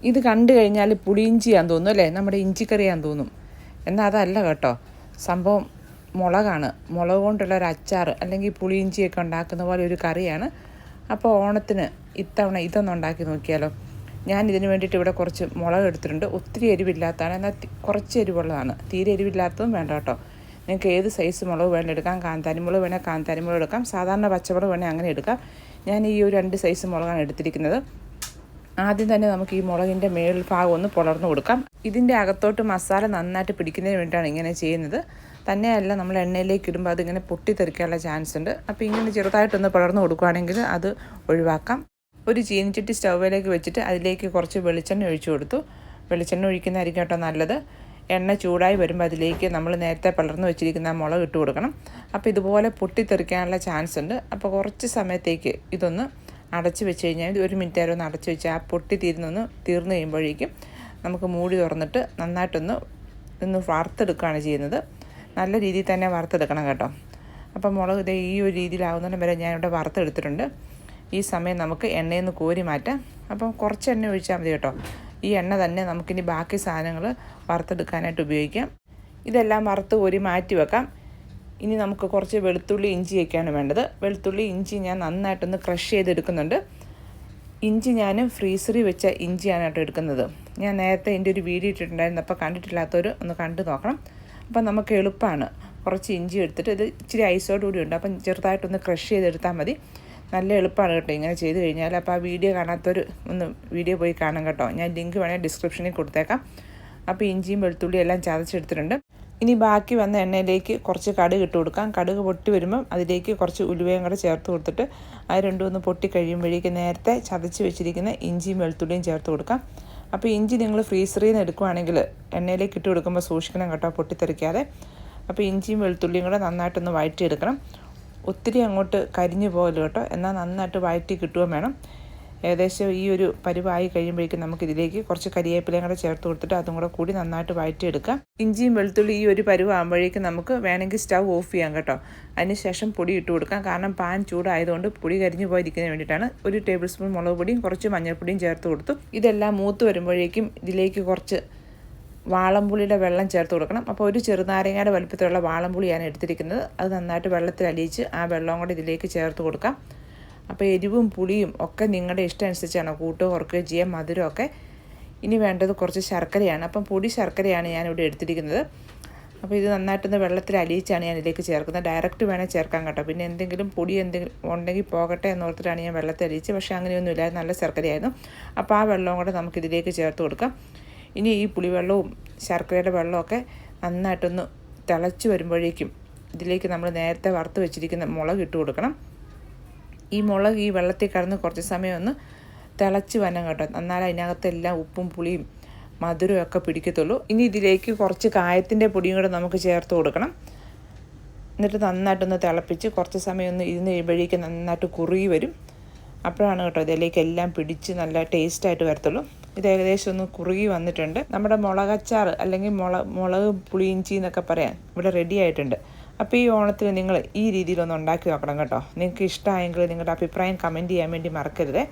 ഇത് കണ്ടു കഴിഞ്ഞാൽ പുളിയിഞ്ചിയാന്ന് തോന്നും അല്ലേ, നമ്മുടെ ഇഞ്ചിക്കറിയാന്ന് തോന്നും. എന്നാൽ അതല്ല കേട്ടോ, സംഭവം മുളകാണ്. മുളക് കൊണ്ടുള്ള ഒരു അച്ചാർ അല്ലെങ്കിൽ പുളിയിഞ്ചിയൊക്കെ ഉണ്ടാക്കുന്ന പോലെ ഒരു കറിയാണ്. അപ്പോൾ ഓണത്തിന് ഇത്തവണ ഇതൊന്ന് ഉണ്ടാക്കി നോക്കിയാലോ. ഞാൻ ഇതിന് വേണ്ടിയിട്ട് ഇവിടെ കുറച്ച് മുളക് എടുത്തിട്ടുണ്ട്. ഒത്തിരി എരിവില്ലാത്തതാണ്, എന്നാൽ കുറച്ച് എരിവുള്ളതാണ്. തീരെ എരിവില്ലാത്തതും വേണ്ട കേട്ടോ. നിങ്ങൾക്ക് ഏത് സൈസ് മുളക് വേണം എടുക്കാം. കാന്താരി മുളക് വേണേൽ കാന്താരി മുളക് എടുക്കാം, സാധാരണ പച്ചമുളക് വേണേൽ അങ്ങനെ എടുക്കാം. ഞാൻ ഈ ഒരു 2 സൈസ് മുളകാണ് എടുത്തിരിക്കുന്നത്. ആദ്യം തന്നെ നമുക്ക് ഈ മുളകിൻ്റെ മേൽഭാഗം ഒന്ന് പുലർന്നു കൊടുക്കാം. ഇതിൻ്റെ അകത്തോട്ട് മസാല നന്നായിട്ട് പിടിക്കുന്നതിന് വേണ്ടിയിട്ടാണ് ഇങ്ങനെ ചെയ്യുന്നത്. തന്നെയല്ല, നമ്മൾ എണ്ണയിലേക്ക് ഇടുമ്പോൾ അതിങ്ങനെ പൊട്ടിത്തെറിക്കാനുള്ള ചാൻസ് ഉണ്ട്. അപ്പോൾ ഇങ്ങനെ ചെറുതായിട്ടൊന്ന് പുലർന്നു കൊടുക്കുകയാണെങ്കിൽ അത് ഒഴിവാക്കാം. ഒരു ചീനിച്ചട്ടി സ്റ്റൗവിലേക്ക് വെച്ചിട്ട് അതിലേക്ക് കുറച്ച് വെളിച്ചെണ്ണ ഒഴിച്ചു കൊടുത്തു. വെളിച്ചെണ്ണ ഒഴിക്കുന്നതായിരിക്കും കേട്ടോ നല്ലത്. എണ്ണ ചൂടായി വരുമ്പോൾ അതിലേക്ക് നമ്മൾ നേരത്തെ പിളർന്ന് വെച്ചിരിക്കുന്ന മുളക് ഇട്ട് കൊടുക്കണം. അപ്പോൾ ഇതുപോലെ പൊട്ടിത്തെറിക്കാനുള്ള ചാൻസ് ഉണ്ട്. അപ്പോൾ കുറച്ച് സമയത്തേക്ക് ഇതൊന്ന് അടച്ച് വെച്ച് കഴിഞ്ഞാൽ 1 മിനിറ്റ് നേരം ഒന്ന് അടച്ച് വെച്ച് ആ പൊട്ടി തീർന്നു കഴിയുമ്പോഴേക്കും നമുക്ക് മൂടി തുറന്നിട്ട് നന്നായിട്ടൊന്ന് വറുത്തെടുക്കുകയാണ് ചെയ്യുന്നത്. നല്ല രീതിയിൽ തന്നെ വറുത്തെടുക്കണം കേട്ടോ. അപ്പം മുളക് ഇത് ഈ ഒരു രീതിയിലാവുന്നതിന് വരെ ഞാനിവിടെ വറുത്തെടുത്തിട്ടുണ്ട്. ഈ സമയം നമുക്ക് എണ്ണയിൽ നിന്ന് കോരി മാറ്റാം. അപ്പം കുറച്ച് എണ്ണ ഒഴിച്ചാൽ മതി കേട്ടോ. ഈ എണ്ണ തന്നെ നമുക്കിനി ബാക്കി സാധനങ്ങൾ വറുത്തെടുക്കാനായിട്ട് ഉപയോഗിക്കാം. ഇതെല്ലാം വറുത്ത് കോരി മാറ്റി വെക്കാം. ഇനി നമുക്ക് കുറച്ച് വെളുത്തുള്ളി ഇഞ്ചിയൊക്കെയാണ് വേണ്ടത്. വെളുത്തുള്ളി ഇഞ്ചി ഞാൻ നന്നായിട്ടൊന്ന് ക്രഷ് ചെയ്തെടുക്കുന്നുണ്ട്. ഇഞ്ചി ഞാൻ ഫ്രീസറിൽ വെച്ച ഇഞ്ചിയാണ് കേട്ടോ എടുക്കുന്നത്. ഞാൻ നേരത്തെ എൻ്റെ ഒരു വീഡിയോ ഇട്ടിട്ടുണ്ടായിരുന്നു, അപ്പോൾ കണ്ടിട്ടില്ലാത്തവർ ഒന്ന് കണ്ടു നോക്കണം. അപ്പം നമുക്ക് എളുപ്പമാണ്. കുറച്ച് ഇഞ്ചി എടുത്തിട്ട് ഇത് ഇച്ചിരി ഐസോട് കൂടി ഉണ്ട്, അപ്പം ചെറുതായിട്ടൊന്ന് ക്രഷ് ചെയ്തെടുത്താൽ മതി. നല്ല എളുപ്പമാണ് കേട്ടോ ഇങ്ങനെ ചെയ്ത് കഴിഞ്ഞാൽ. അപ്പോൾ ആ വീഡിയോ കാണാത്തവർ ഒന്ന് വീഡിയോ പോയി കാണാം കേട്ടോ. ഞാൻ ലിങ്ക് വേണമെങ്കിൽ ഡിസ്ക്രിപ്ഷനിൽ കൊടുത്തേക്കാം. അപ്പോൾ ഇഞ്ചിയും വെളുത്തുള്ളിയും എല്ലാം ചതച്ചെടുത്തിട്ടുണ്ട്. ഇനി ബാക്കി വന്ന എണ്ണയിലേക്ക് കുറച്ച് കടുക് ഇട്ട് കൊടുക്കാം. കടുക് പൊട്ടി വരുമ്പം അതിലേക്ക് കുറച്ച് ഉലുവയും കൂടെ ചേർത്ത് കൊടുത്തിട്ട് അത് രണ്ടും ഒന്ന് പൊട്ടി കഴിയുമ്പോഴേക്കും നേരത്തെ ചതച്ച് വെച്ചിരിക്കുന്ന ഇഞ്ചിയും വെളുത്തുള്ളിയും ചേർത്ത് കൊടുക്കാം. അപ്പോൾ ഇഞ്ചി നിങ്ങൾ ഫ്രീസറിൽ നിന്ന് എടുക്കുകയാണെങ്കിൽ എണ്ണയിലേക്ക് ഇട്ട് കൊടുക്കുമ്പോൾ സൂക്ഷിക്കണം കേട്ടോ, പൊട്ടിത്തെറിക്കാതെ. അപ്പോൾ ഇഞ്ചിയും വെളുത്തുള്ളിയും കൂടെ നന്നായിട്ടൊന്ന് വഴറ്റിയെടുക്കണം. ഒത്തിരി അങ്ങോട്ട് കരിഞ്ഞു പോകല്ലോ കേട്ടോ, എന്നാൽ നന്നായിട്ട് വഴറ്റി കിട്ടുകയും വേണം. ഏകദേശം ഈ ഒരു പരുവായി കഴിയുമ്പോഴേക്കും നമുക്കിതിലേക്ക് കുറച്ച് കരിവേപ്പിലയും കൂടെ ചേർത്ത് കൊടുത്തിട്ട് അതും കൂടെ കൂടി നന്നായിട്ട് വഴറ്റിയെടുക്കാം. ഇഞ്ചിയും വെളുത്തുള്ളി ഈ ഒരു പരുവാകുമ്പോഴേക്കും നമുക്ക് വേണമെങ്കിൽ സ്റ്റൗ ഓഫ് ചെയ്യാം കേട്ടോ. അതിനുശേഷം പൊടി ഇട്ട് കൊടുക്കാം. കാരണം പാൻ ചൂടായതുകൊണ്ട് പൊടി കരിഞ്ഞു പോയിരിക്കുന്നതിന് വേണ്ടിയിട്ടാണ്. 1 ടേബിൾ സ്പൂൺ മുളക് പൊടിയും കുറച്ച് മഞ്ഞൾപ്പൊടിയും ചേർത്ത് കൊടുത്തു. ഇതെല്ലാം മൂത്ത് വരുമ്പോഴേക്കും ഇതിലേക്ക് കുറച്ച് വാളംപുളിയുടെ വെള്ളം ചേർത്ത് കൊടുക്കണം. അപ്പോൾ ഒരു ചെറുനാരങ്ങയുടെ വലുപ്പത്തിലുള്ള വാളംപുളിയാണ് എടുത്തിരിക്കുന്നത്. അത് നന്നായിട്ട് വെള്ളത്തിൽ അലിയിച്ച് ആ വെള്ളം കൂടെ ഇതിലേക്ക് ചേർത്ത് കൊടുക്കാം. അപ്പോൾ എരിവും പുളിയും ഒക്കെ നിങ്ങളുടെ ഇഷ്ടം അനുസരിച്ചാണ് കൂട്ടുകയോ കുറയ്ക്കുകയോ ചെയ്യാം, മധുരമൊക്കെ. ഇനി വേണ്ടത് കുറച്ച് ശർക്കരയാണ്. അപ്പം പൊടി ശർക്കരയാണ് ഞാനിവിടെ എടുത്തിരിക്കുന്നത്. അപ്പോൾ ഇത് നന്നായിട്ടൊന്ന് വെള്ളത്തിൽ അലിയിച്ചാണ് ഞാൻ ഇതിലേക്ക് ചേർക്കുന്നത്. ഡയറക്റ്റ് വേണേൽ ചേർക്കാൻ കേട്ടോ. പിന്നെ എന്തെങ്കിലും പൊടി ഉണ്ടെങ്കിൽ പോകട്ടെ എന്നോർത്തിട്ടാണ് ഞാൻ വെള്ളത്തിൽ അലിയിച്ചത്. പക്ഷേ അങ്ങനെയൊന്നുമില്ല, നല്ല ശർക്കരയായിരുന്നു. അപ്പോൾ ആ വെള്ളവും കൂടെ നമുക്കിതിലേക്ക് ചേർത്ത് കൊടുക്കാം. ഇനി ഈ പുളിവെള്ളവും ശർക്കരയുടെ വെള്ളമൊക്കെ നന്നായിട്ടൊന്ന് തിളച്ച് വരുമ്പോഴേക്കും ഇതിലേക്ക് നമ്മൾ നേരത്തെ വറുത്ത് വെച്ചിരിക്കുന്ന മുളക് ഇട്ട് കൊടുക്കണം. ഈ മുളക് ഈ വെള്ളത്തിൽ കിടന്ന് കുറച്ച് സമയം ഒന്ന് തിളച്ച് വരണം കേട്ടോ. എന്നാലും അതിനകത്തെല്ലാം ഉപ്പും പുളിയും മധുരവും ഒക്കെ പിടിക്കത്തുള്ളൂ. ഇനി ഇതിലേക്ക് കുറച്ച് കായത്തിൻ്റെ പൊടിയും കൂടെ നമുക്ക് ചേർത്ത് കൊടുക്കണം. എന്നിട്ട് നന്നായിട്ടൊന്ന് തിളപ്പിച്ച് കുറച്ച് സമയം ഒന്ന് ഇരുന്ന് കഴിയുമ്പോഴേക്കും നന്നായിട്ട് കുറുകി വരും. അപ്പോഴാണ് കേട്ടോ ഇതിലേക്ക് എല്ലാം പിടിച്ച് നല്ല ടേസ്റ്റായിട്ട് വരത്തുള്ളൂ. ഇത് ഏകദേശം ഒന്ന് കുറുകി വന്നിട്ടുണ്ട്. നമ്മുടെ മുളകച്ചാർ അല്ലെങ്കിൽ മുളക് പുളിയിഞ്ചി എന്നൊക്കെ പറയാൻ ഇവിടെ റെഡി ആയിട്ടുണ്ട്. അപ്പോൾ ഈ ഓണത്തിന് നിങ്ങൾ ഈ രീതിയിലൊന്ന് ഉണ്ടാക്കി നോക്കണം കേട്ടോ. നിങ്ങൾക്ക് ഇഷ്ടമായെങ്കിൽ നിങ്ങളുടെ അഭിപ്രായം കമൻറ്റ് ചെയ്യാൻ വേണ്ടി മറക്കരുത്.